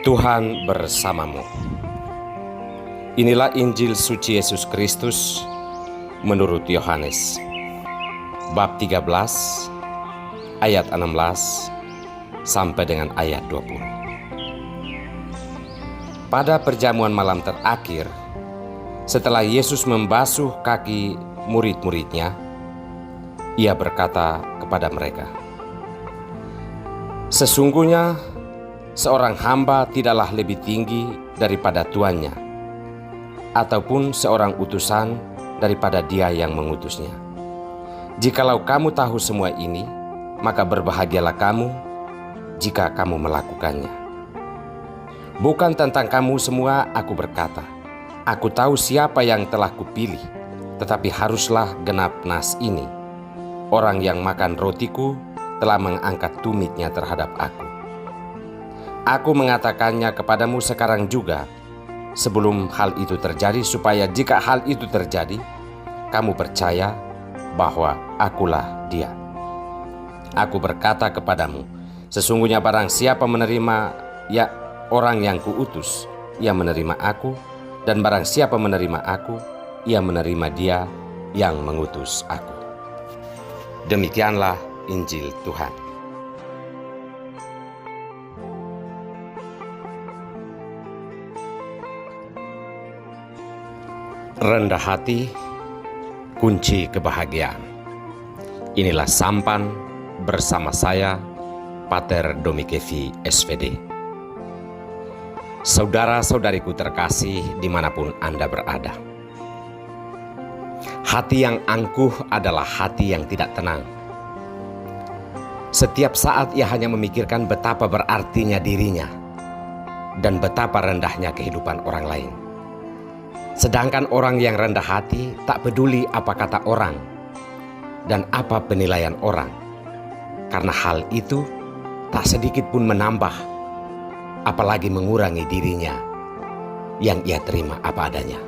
Tuhan bersamamu. Inilah Injil suci Yesus Kristus menurut Yohanes, bab 13, ayat 16 sampai dengan ayat 20. Pada perjamuan malam terakhir, setelah Yesus membasuh kaki murid-muridnya, Ia berkata kepada mereka, "Sesungguhnya seorang hamba tidaklah lebih tinggi daripada tuannya, ataupun seorang utusan daripada dia yang mengutusnya. Jikalau kamu tahu semua ini, maka berbahagialah kamu jika kamu melakukannya. Bukan tentang kamu semua aku berkata, aku tahu siapa yang telah kupilih, tetapi haruslah genap nas ini. Orang yang makan rotiku telah mengangkat tumitnya terhadap aku. Aku mengatakannya kepadamu sekarang juga, sebelum hal itu terjadi, supaya jika hal itu terjadi, kamu percaya bahwa akulah Dia. Aku berkata kepadamu, sesungguhnya barang siapa menerima orang yang kuutus, ia menerima aku, dan barang siapa menerima aku, ia menerima Dia yang mengutus aku." Demikianlah Injil Tuhan. Rendah hati, kunci kebahagiaan. Inilah sampan bersama saya, Pater Domikevi SVD. Saudara-saudariku terkasih dimanapun Anda berada. Hati yang angkuh adalah hati yang tidak tenang. Setiap saat ia hanya memikirkan betapa berartinya dirinya dan betapa rendahnya kehidupan orang lain. Sedangkan orang yang rendah hati tak peduli apa kata orang dan apa penilaian orang, karena hal itu tak sedikit pun menambah, apalagi mengurangi dirinya yang ia terima apa adanya.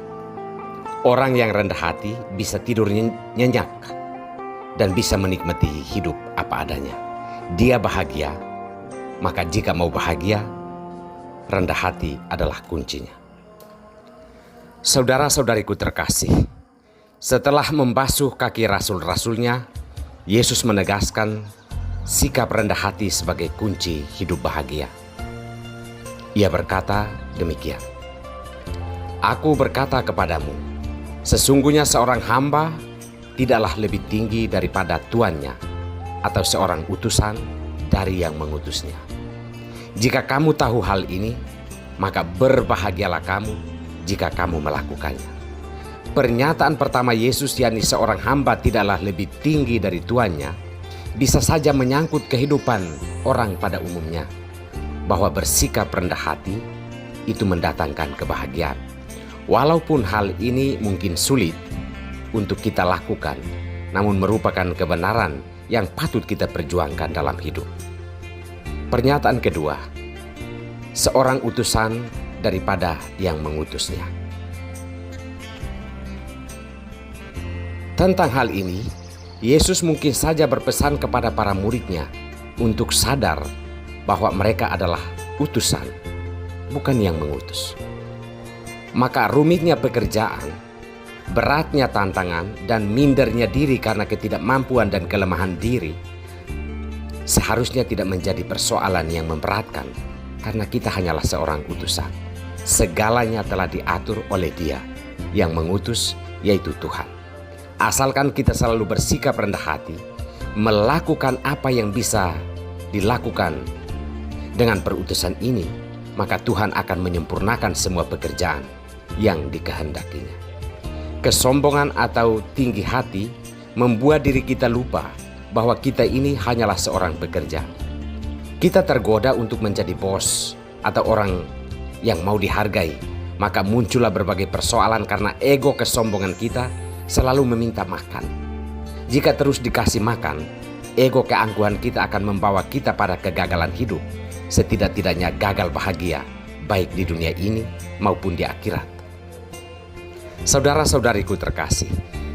Orang yang rendah hati bisa tidur nyenyak dan bisa menikmati hidup apa adanya. Dia bahagia, maka jika mau bahagia, rendah hati adalah kuncinya. Saudara-saudariku terkasih, setelah membasuh kaki rasul-rasulnya, Yesus menegaskan sikap rendah hati sebagai kunci hidup bahagia. Ia berkata demikian, "Aku berkata kepadamu, sesungguhnya seorang hamba tidaklah lebih tinggi daripada tuannya, atau seorang utusan dari yang mengutusnya. Jika kamu tahu hal ini, maka berbahagialah kamu jika kamu melakukannya." Pernyataan pertama Yesus, yakni seorang hamba tidaklah lebih tinggi dari tuannya, bisa saja menyangkut kehidupan orang pada umumnya, bahwa bersikap rendah hati itu mendatangkan kebahagiaan. Walaupun hal ini mungkin sulit untuk kita lakukan, namun merupakan kebenaran yang patut kita perjuangkan dalam hidup. Pernyataan kedua, seorang utusan daripada yang mengutusnya. Tentang hal ini, Yesus mungkin saja berpesan kepada para muridnya untuk sadar bahwa mereka adalah utusan, bukan yang mengutus. Maka rumitnya pekerjaan, beratnya tantangan, dan mindernya diri karena ketidakmampuan dan kelemahan diri seharusnya tidak menjadi persoalan yang memberatkan, karena kita hanyalah seorang utusan. Segalanya telah diatur oleh Dia yang mengutus, yaitu Tuhan. Asalkan kita selalu bersikap rendah hati, melakukan apa yang bisa dilakukan dengan perutusan ini, maka Tuhan akan menyempurnakan semua pekerjaan yang dikehendakinya. Kesombongan atau tinggi hati membuat diri kita lupa bahwa kita ini hanyalah seorang pekerja. Kita tergoda untuk menjadi bos atau orang yang mau dihargai, maka muncullah berbagai persoalan karena ego kesombongan kita selalu meminta makan. Jika terus dikasih makan, ego keangkuhan kita akan membawa kita pada kegagalan hidup, setidak-tidaknya gagal bahagia, baik di dunia ini maupun di akhirat. Saudara-saudariku terkasih,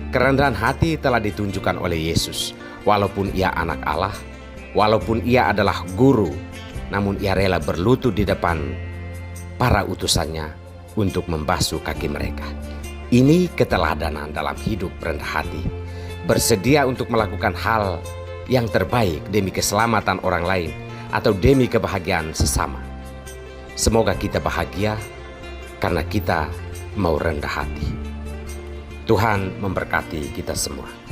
kerendahan hati telah ditunjukkan oleh Yesus. Walaupun Ia anak Allah, walaupun Ia adalah guru, namun Ia rela berlutut di depan para utusannya untuk membasuh kaki mereka. Ini keteladanan dalam hidup rendah hati, bersedia untuk melakukan hal yang terbaik demi keselamatan orang lain atau demi kebahagiaan sesama. Semoga kita bahagia karena kita mau rendah hati. Tuhan memberkati kita semua.